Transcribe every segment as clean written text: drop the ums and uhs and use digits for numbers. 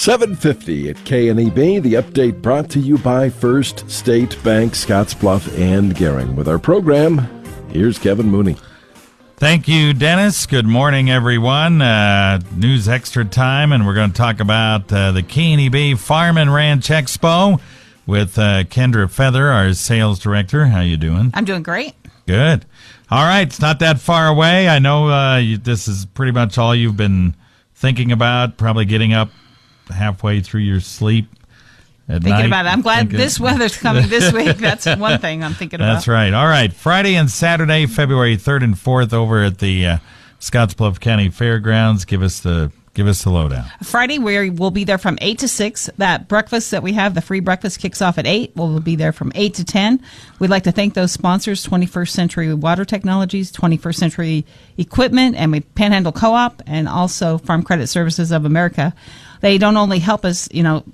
7:50 at KNEB. The update brought to you by First State Bank, Scottsbluff and Gering. With our program, here's Kevin Mooney. Thank you, Dennis. Good morning, everyone. News Extra time, and we're going to talk about the KNEB Farm and Ranch Expo with Kendra Feather, our sales director. How you doing? I'm doing great. Good. All right, it's not that far away. I know this is pretty much all you've been thinking about, probably getting up halfway through your sleep at night. Thinking about it. I'm glad this weather's coming this week. That's one thing I'm thinking about. That's right. All right, Friday and Saturday, February 3rd and 4th over at the Scottsbluff County Fairgrounds. Give us the lowdown. Friday, we'll be there from 8 to 6. That breakfast that we have, the free breakfast, kicks off at 8. We'll be there from 8 to 10. We'd like to thank those sponsors, 21st Century Water Technologies, 21st Century Equipment, and Panhandle Co-op, and also Farm Credit Services of America. They don't only help us,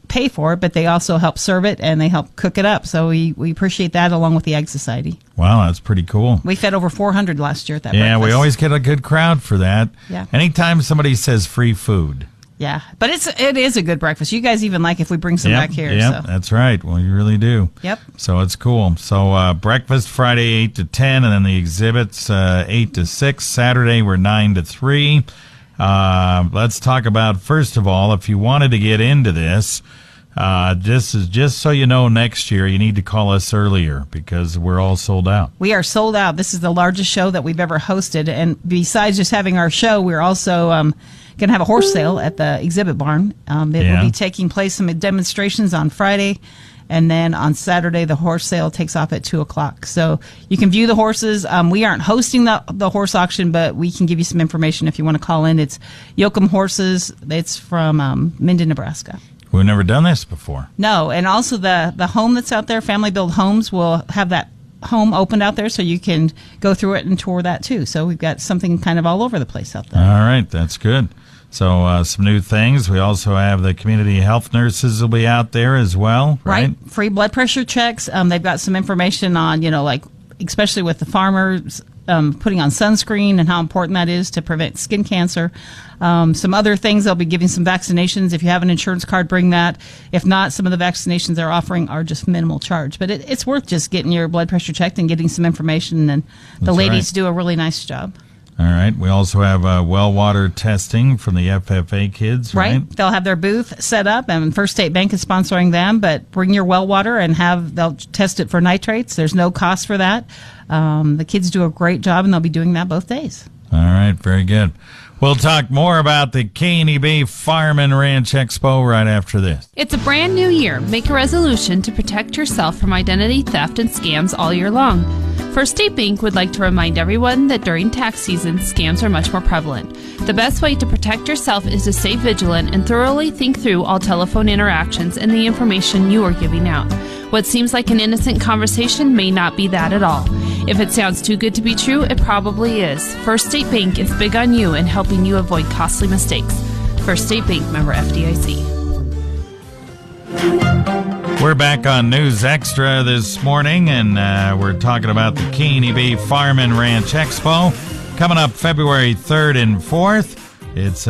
pay for it, but they also help serve it, and they help cook it up. So we appreciate that, along with the Ag Society. Wow, that's pretty cool. We fed over 400 last year at that breakfast. We always get a good crowd for that. Yeah. Anytime somebody says free food. Yeah, but it is a good breakfast. You guys even like if we bring some back here. Yeah, that's right. Well, you really do. Yep. So it's cool. So breakfast Friday 8 to 10, and then the exhibits 8 to 6. Saturday we're 9 to 3. Let's talk about, first of all, if you wanted to get into this, just so you know, next year you need to call us earlier because we're all sold out. We are sold out. This is the largest show that we've ever hosted. And besides just having our show, we're also going to have a horse sale at the exhibit barn. It will be taking place, some demonstrations on Friday. And then on Saturday, the horse sale takes off at 2 o'clock. So you can view the horses. We aren't hosting the horse auction, but we can give you some information if you want to call in. It's Yoakum Horses. It's from Minden, Nebraska. We've never done this before. No, and also the home that's out there, Family Build Homes, will have that home opened out there so you can go through it and tour that too. So we've got something kind of all over the place out there. All right, that's good. So some new things. We also have the community health nurses will be out there as well, right? Free blood pressure checks. They've got some information on, like especially with the farmers putting on sunscreen and how important that is to prevent skin cancer. Some other things, they'll be giving some vaccinations. If you have an insurance card, bring that. If not, some of the vaccinations they're offering are just minimal charge. But it's worth just getting your blood pressure checked and getting some information. And the ladies do a really nice job. All right. We also have well water testing from the FFA kids, right? They'll have their booth set up, and First State Bank is sponsoring them. But bring your well water and they'll test it for nitrates. There's no cost for that. The kids do a great job, and they'll be doing that both days. All right. Very good. We'll talk more about the KNEB Farm and Ranch Expo right after this. It's a brand new year. Make a resolution to protect yourself from identity theft and scams all year long. First State Bank would like to remind everyone that during tax season, scams are much more prevalent. The best way to protect yourself is to stay vigilant and thoroughly think through all telephone interactions and the information you are giving out. What seems like an innocent conversation may not be that at all. If it sounds too good to be true, it probably is. First State Bank is big on you and helping you avoid costly mistakes. First State Bank, member FDIC. We're back on News Extra this morning, and we're talking about the KNEB Farm and Ranch Expo coming up February 3rd and 4th. It's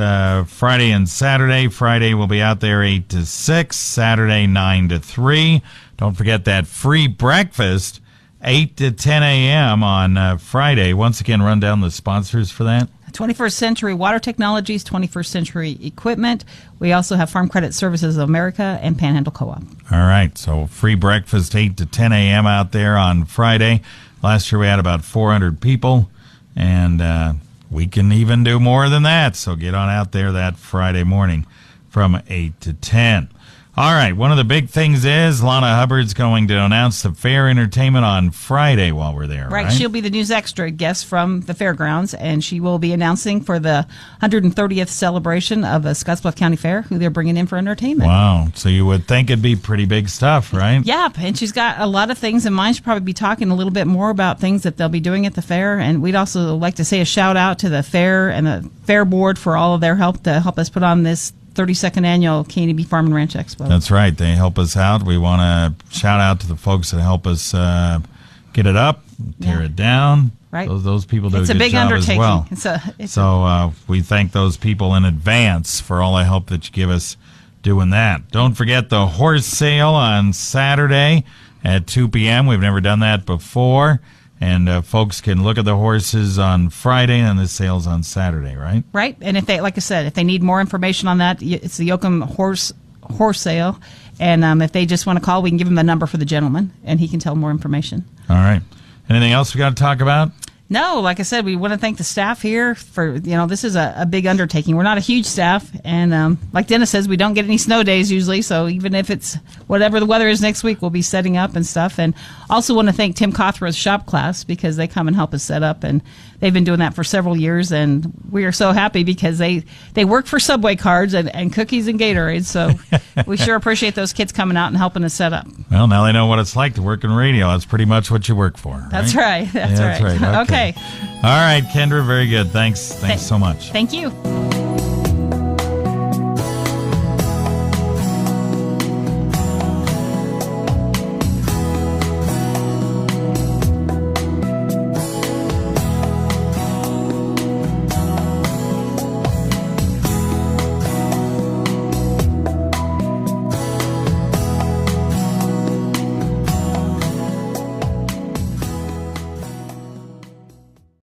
Friday and Saturday. Friday we'll be out there 8 to 6, Saturday 9 to 3. Don't forget that free breakfast, 8 to 10 a.m. on Friday. Once again, run down the sponsors for that. 21st Century Water Technologies, 21st Century Equipment. We also have Farm Credit Services of America and Panhandle Co-op. All right, so free breakfast 8 to 10 a.m. out there on Friday. Last year we had about 400 people, and we can even do more than that. So get on out there that Friday morning from 8 to 10. All right, one of the big things is Lana Hubbard's going to announce the fair entertainment on Friday while we're there, right? She'll be the News Extra guest from the fairgrounds, and she will be announcing for the 130th celebration of the Scottsbluff County Fair who they're bringing in for entertainment. Wow, so you would think it'd be pretty big stuff, right? Yeah, and she's got a lot of things in mind. She'll probably be talking a little bit more about things that they'll be doing at the fair, and we'd also like to say a shout out to the fair and the fair board for all of their help to help us put on this 32nd annual KNEB Farm and Ranch Expo. That's right. They help us out. We want to shout out to the folks that help us get it up, tear it down. Right. Those people do it's a good big job undertaking. as well. So we thank those people in advance for all the help that you give us doing that. Don't forget the horse sale on Saturday at 2 p.m. We've never done that before. And folks can look at the horses on Friday, and the sale's on Saturday, right? Right. And if they, like I said, if they need more information on that, it's the Yoakum horse sale. And if they just want to call, we can give them the number for the gentleman, and he can tell more information. All right. Anything else we got to talk about? No, like I said, we want to thank the staff here for, this is a big undertaking. We're not a huge staff, and like Dennis says, we don't get any snow days usually, so even if it's whatever the weather is next week, we'll be setting up and stuff. And also want to thank Tim Cothra's shop class, because they come and help us set up, and they've been doing that for several years, and we are so happy because they work for Subway cards and cookies and Gatorade, so we sure appreciate those kids coming out and helping us set up. Well, now they know what it's like to work in radio. That's pretty much what you work for, right? That's right. That's right. Okay. All right, Kendra, very good. Thanks so much. Thank you.